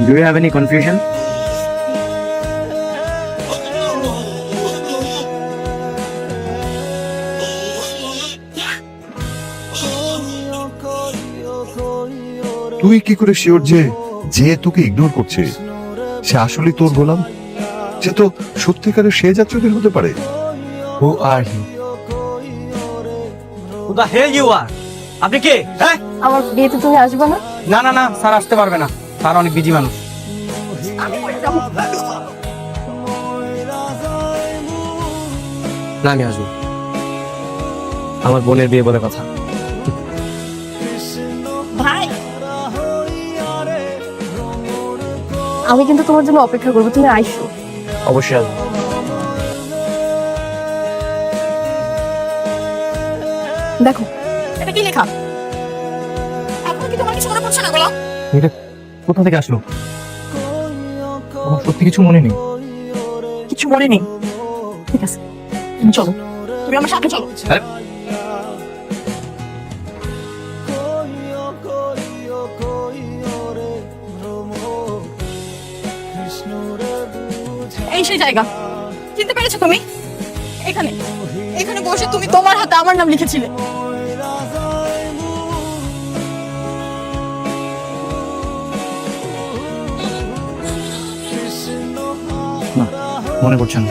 Do you have any confusion? তুই কি করে শিওর যে যে তোকে ইগনোর করছে সে আসলে তোর গোলাম? সে তো সত্যিকারের সে যাত্রীদের হতে পারে। Who are you? Who the hell you are? আপনি কে? হ্যাঁ? আমার বিয়েতে তুমি আসবে না? না না না, স্যার আসতে পারবে না। স্যার অনেক বিজি মানুষ। না, আমি আসবো। আমার বোনের বিয়ে বলে কথা। ভাই, আমি কিন্তু তোমার জন্য অপেক্ষা করবো, তুমি আইসো। অবশ্যই আসবো। দেখো এটা কি লেখা? এখন কি তোমার কিছু মনে পড়ছে না? বলো। এটা কোথা থেকে আসলো? আমার সত্যি কিছু মনে নেই। কিছু মনে নেই? ঠিক আছে, তুমি চলো, তুমি আমার সাথে চলো। হ্যাঁ? এই সেই জায়গা, চিনতে পেরেছো তুমি? এখানে এখানে বসে তুমি তোমার হাতে আমার নাম লিখেছিলে। না, মনে পড়ছে না।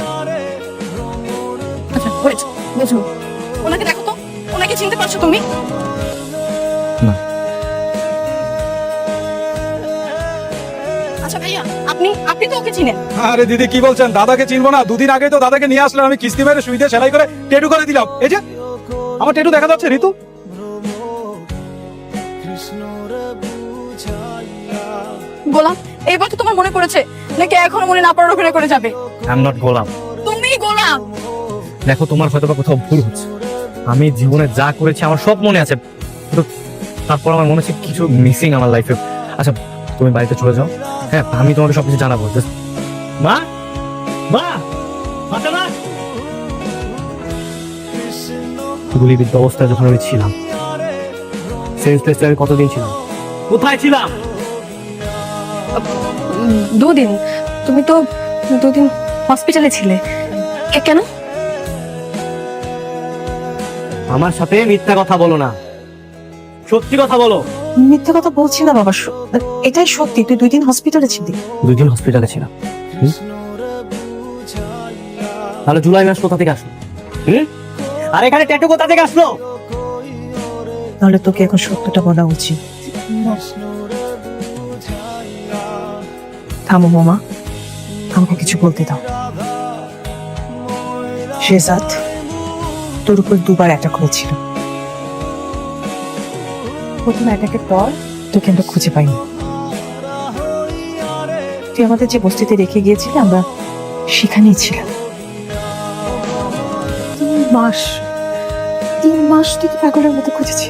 আচ্ছা ওয়েট, বুঝো, ওনাকে দেখো তো, ওনাকে চিনতে পারছো তুমি? না। আচ্ছা ভাইয়া, আপনি আপনি তো ওকে চিনেন। আরে দিদি কি বলছেন? দাদাকে চিনবো না? দুদিন আগে তো দাদাকে নিয়ে আসলাম, আমি কিস্তি মেরে সুইতে সেলাই করে টেটু করে দিলাম। এই যে আমার টেটু দেখা যাচ্ছে ঋতু। গোলাম, এইবার তো তোমার মনে পড়েছে নাকি এখনো মনে না পড়ার অভিনয় করে যাবে? আই এম নট গোলাম। তুমি গোলাম। দেখো, তোমার হয়তো বা কোথাও ভুল হচ্ছে। আমি জীবনে যা করেছি আমার সব মনে আছে, কিন্তু তারপর আমার মনে হচ্ছে কিছু মিসিং আমার লাইফে। আচ্ছা, তুমি বাড়িতে চলে যাও। হ্যাঁ, আমি তোমাকে সবকিছু জানাবো। Just- মা, মা, ফাতেমা। গুলিবিদ্ধ অবস্থায় যখন আমি ছিলাম, সেন্সলেস আমি কতদিন ছিলাম? কোথায় ছিলাম? দুদিন। তুমি তো দুদিন হসপিটালে ছিলে। কেন? আমার সাথে মিথ্যা কথা বলো না, সত্যি কথা বলো। মিথ্যে কথা বলছি না বাবা, এটাই সত্যি। তুই 2 দিন হসপিটালে ছিলি। 2 দিন হসপিটালে ছিলাম। তাহলে জুলাই মাস কোথা থেকে আসলো? আর এখানে ট্যাটু কোথা থেকে আসলো? তাহলে তোকে এখন সত্যটা বলা উচিত। থামো মামা, আমাকে কিছু বলতে দাও। শেজাদ তোর উপর 2বার অ্যাটাক হয়েছিল। প্রথম অ্যাটাকের পর তোকে আমরা খুঁজে পাইনি। তুই আমাদের যে বস্তিতে রেখে গিয়েছিলি, আমরা সেখানেই ছিলাম। 3 মাস তুই পাগলের মতো খুঁজেছি।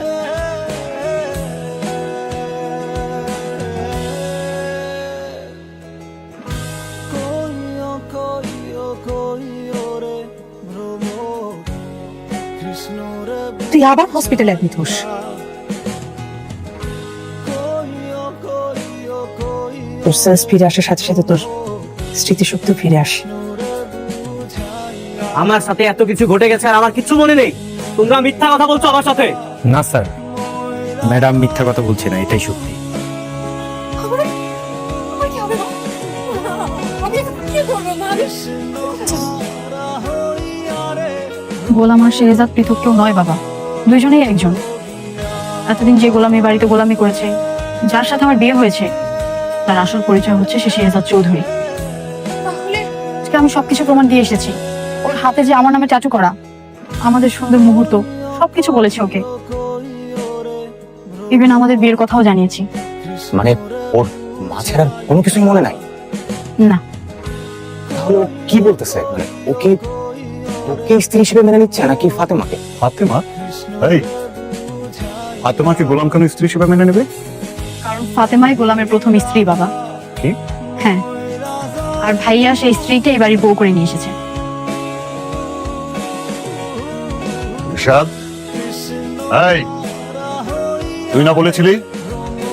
তুই আবার হসপিটালে অ্যাডমিট হোস। তোর সেন্স ফিরে আসার সাথে সাথে তোর স্মৃতিশক্তি ফিরে আসে। আমার সাথে এত কিছু ঘটে গেছে আর আমার কিছু মনে নেই। তোমরা মিথ্যা কথা বলছো আমার সাথে। না স্যার, ম্যাডাম মিথ্যা কথা বলছে না, এটাই সত্যি। গোলাম আর শেহজাদ পৃথক কেউ নয় বাবা, দুইজনেই একজন। এতদিন যে গোলামি বাড়িতে গোলামি করেছে, যার সাথে আমার বিয়ে হয়েছে, তার আসল পরিচয় হচ্ছে সে শেহজাদ চৌধুরী। তাহলে আজকে আমি সবকিছু প্রমাণ দিয়ে এসেছি। ওর হাতে যে আমার নামে ট্যাটু করা, আমাদের সুন্দর মুহূর্ত, সবকিছু বলেছি ওকে। ইভেন আমাদের বিয়ের কথাও জানিয়েছি। মানে ওর মাছের আর কোনো কিছুই মনে নাই? না। তাহলে ও কি বলতেছে? মানে ওকে ওকে স্ত্রী হিসেবে মেনে নিচ্ছে নাকি ফাতেমাকে? ফাতেমা? এই ফাতেমাকে গোলাম কেন স্ত্রী হিসেবে মেনে নেবে? কারণ ফাতেমাই গোলামের প্রথম স্ত্রী বাবা। কি? হ্যাঁ, আর ভাইয়া সেই স্ত্রীকে এই বাড়ির বউ করে নিয়ে এসেছে। রিশাদ, এই তুই না বলেছিলি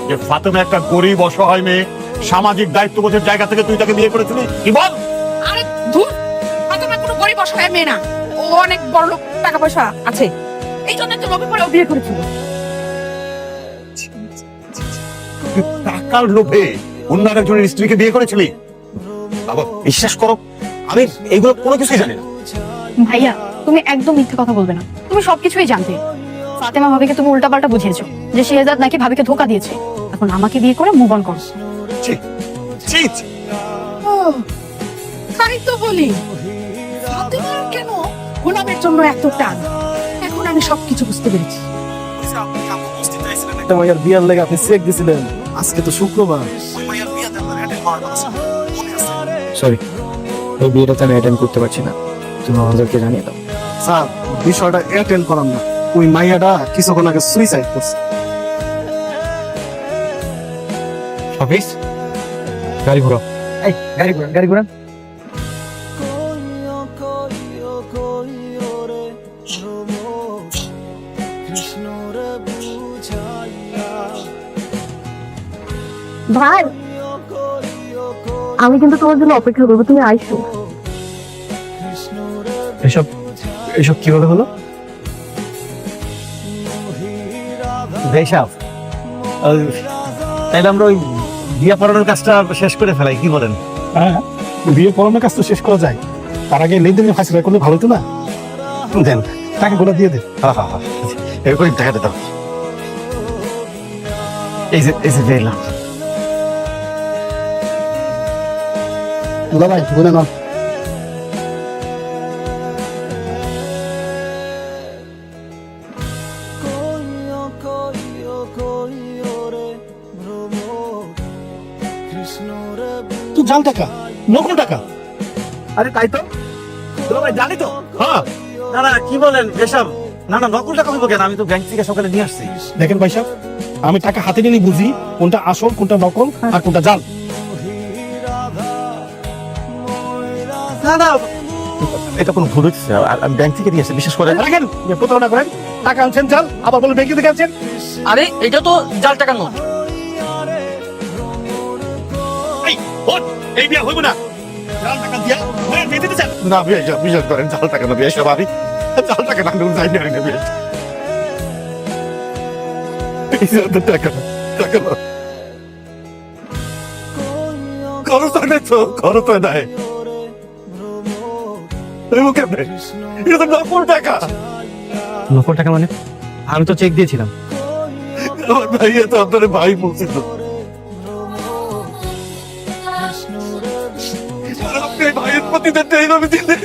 যে ফাতেমা একটা গরিব অসহায় মেয়ে, সামাজিক দায়িত্ববোধের জায়গা থেকে তুই তাকে বিয়ে করেছিলি কি বল? আরে ধুর, ফাতেমা কোনো গরিব অসহায় মেয়ে না, ও অনেক বড় লোক, টাকা পয়সা আছে, এই জন্য তো লোভে পড়ে ও বিয়ে করেছিল। তুই টাকার লোভে অন্য একজনের স্ত্রীকে বিয়ে করেছিলি? বাবা বিশ্বাস করো, আমি এগুলো কোনো কিছুই জানি না। ভাইয়া তুমি একদম মিথ্যে কথা বলবে না, তুমি সবকিছুই জানতে। ফাতেমা ভাবিকে তুমি উল্টাপাল্টা বুঝিয়েছো যে শেহজাদ নাকি ভাবিকে ধোকা দিয়েছে, এখন আমাকে বিয়ে করে মুভ অন করো। ছি, ছি, ছি। ও, তাই তো বলি, ফাতেমার কেন গোলামের জন্য এত টান, এখন আমি সবকিছু বুঝতে পেরেছি। একটা মাইয়ার বিয়ার লেগে আপনি চেক দিছিলেন, আজকে তো শুক্রবার। সরি, এই বিয়েটা তো আমি অ্যাটেন্ড করতে পারছি না, তুমি আমাদেরকে জানিয়ে দাও। স্যার বিষয়টা অ্যাটেন্ড করান না, ওই মাইয়াটা কিছুক্ষণ আগে সুইসাইড করছে। অফিস গাড়ি ঘোরাও, এই গাড়ি ঘোরান। ভাই আমি কিন্তু তোমার জন্য অপেক্ষা করবো, তুমি আইসো। এসব এসব কিভাবে হলো? বেশাব, তাইলে আমরা ওই বিয়ে পড়ানোর কাজটা শেষ করে ফেলাই, কি বলেন? হ্যাঁ, বিয়ে পড়ানোর কাজ তো শেষ করা যায়, তার আগে লেনদেনে ফাঁসি করলে ভালো হতো না? দেন টাকাগুলো দিয়ে দে। হ্যাঁ হ্যাঁ হ্যাঁ, এরকম দেখা দিতাম। এই যে পেলাম। ভাই বলে না, তুই জাল টাকা, নকল টাকা। আরে তাই তো, ভাই জানি তো। হ্যাঁ, না না কি বলেন বেশাব, না না নকল টাকা হইব কেন? আমি তো ব্যাংক থেকে সকালে নিয়ে আসছি। দেখেন ভাই সাহেব, আমি টাকা হাতে নিয়ে বুঝি কোনটা আসল, কোনটা নকল, আর কোনটা জাল। না না, এটা কোনো ভুল হচ্ছে, আমি ব্যাংক থেকে নিয়ে আসছি, বিশেষ করে। রাখেন, প্রতারণা করেন, টাকা আনছেন জাল, আবার বলে ব্যাংকে থেকে আনছেন। আরে এটা তো জাল টাকার নোট। এই বিয়ে হইব না, জাল টাকা দিয়া বিয়ে দিতে চান না? বিশেষ করেন জাল টাকা না, বিয়ে সব আমি জাল টাকা না যাই না বিয়ে। টাকা টাকা খরচ হয় তো, খরচ হয় নাই, এটা তো নকল টাকা। নকল টাকা মানে? আমি তো চেক দিয়েছিলাম। আমার ভাই তো আপনার ভাই বলছিল, আপনি ভাইয়ের প্রতিদানটা এইভাবে দিলেন,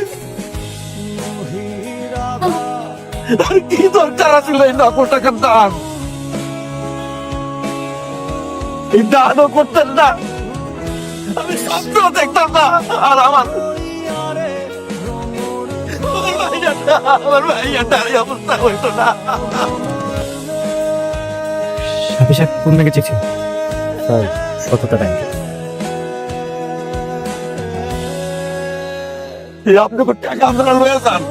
আর কি দরকার আসলে এই নকল টাকার দাম? এই দানও করতেন না, আমি স্বপ্ন দেখতাম না, আর আমার ভাইয়াটা এই অবস্থা হইতো না। সাথে সাথে কোন ব্যাংকে চেক ছিল? স্যার, সততা ব্যাংকে। আপনি টাকা আপনারা লয়ে যান।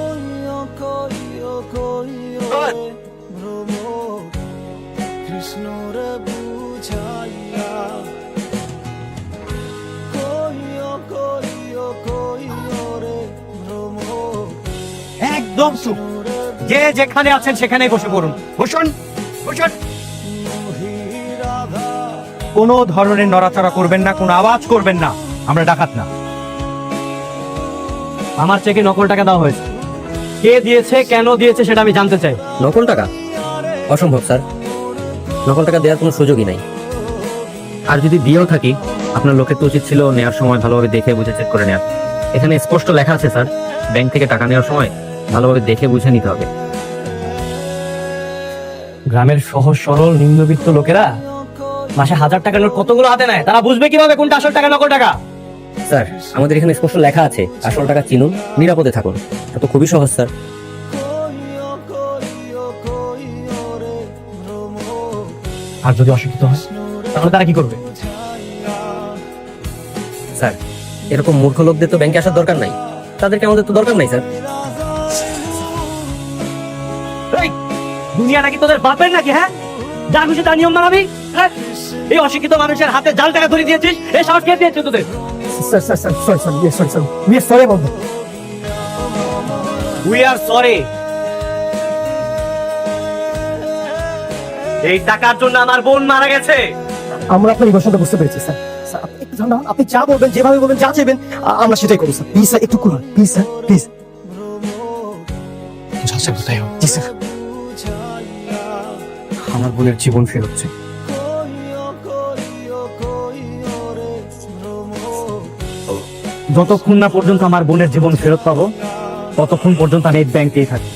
একদম চুপ, যে যেখানে আছেন সেখানে বসে পড়ুন। বসুন বসুন। কোনো ধরনের নড়াচড়া করবেন না, কোনো আওয়াজ করবেন না, আমরা ডাকাত না। আমার চেকে নকল টাকা দেওয়া হয়েছে, কে দিয়েছে কেন দিয়েছে সেটা আমি জানতে চাই। নকল টাকা? অসম্ভব স্যার, নকল টাকা দেওয়ার কোনো সুযোগই নাই। আর যদি দিয়েও থাকি, আপনার লোকের তো উচিত ছিল নেওয়ার সময় ভালোভাবে দেখে বুঝে চেক করে নেওয়ার। এখানে স্পষ্ট লেখা আছে স্যার, ব্যাংক থেকে টাকা নেওয়ার সময় ভালোভাবে দেখে বুঝে নিতে হবে। গ্রামের সহজ সরল নিম্নবিত্ত লোকেরা মাসে 1000 টাকার নোট কতগুলো হাতে নেয়, তারা বুঝবে কিভাবে কোনটা আসল টাকা নকল টাকা? স্যার, আমাদের এখানে স্পষ্ট লেখা আছে, আসল টাকা চিনুন, নিরাপদে থাকুন। এটা তো খুবই সহজ স্যার। আর যদি অশিক্ষিত হয় তাহলে তারা কি করবে? স্যার, এরকম মূর্খ লোকদের তো ব্যাংকে আসার দরকার নাই, তাদেরকে আমাদের তো দরকার নাই স্যার। এই, দুনিয়াটা কি তোদের বাপের নাকি? হ্যাঁ, যা খুশি তা নিয়ম মানাবি। হ্যাঁ? এই অশিক্ষিত মানুষের হাতে জাল টাকা ধরে দিয়েছিস, এই সাহস কে দিয়েছে তোদের? We are sorry. এই টাকার জন্য আমার বোন মারা গেছে। আমরা আপনার ইমোশনটা বুঝতে পেরেছি স্যার। স্যার আপনি একটু ঠান্ডা হন, আপনি যা বলবেন যেভাবে বলবেন যা চাইবেন আমরা সেটাই করবো স্যার। প্লিজ স্যার একটু করুন, please sir please. G sir. আমার বোনের জীবন ফেরত চাই। যতক্ষণ না পর্যন্ত আমার বোনের জীবন ফেরত পাবো ততক্ষণ পর্যন্ত আমি এই ব্যাংকেই থাকি।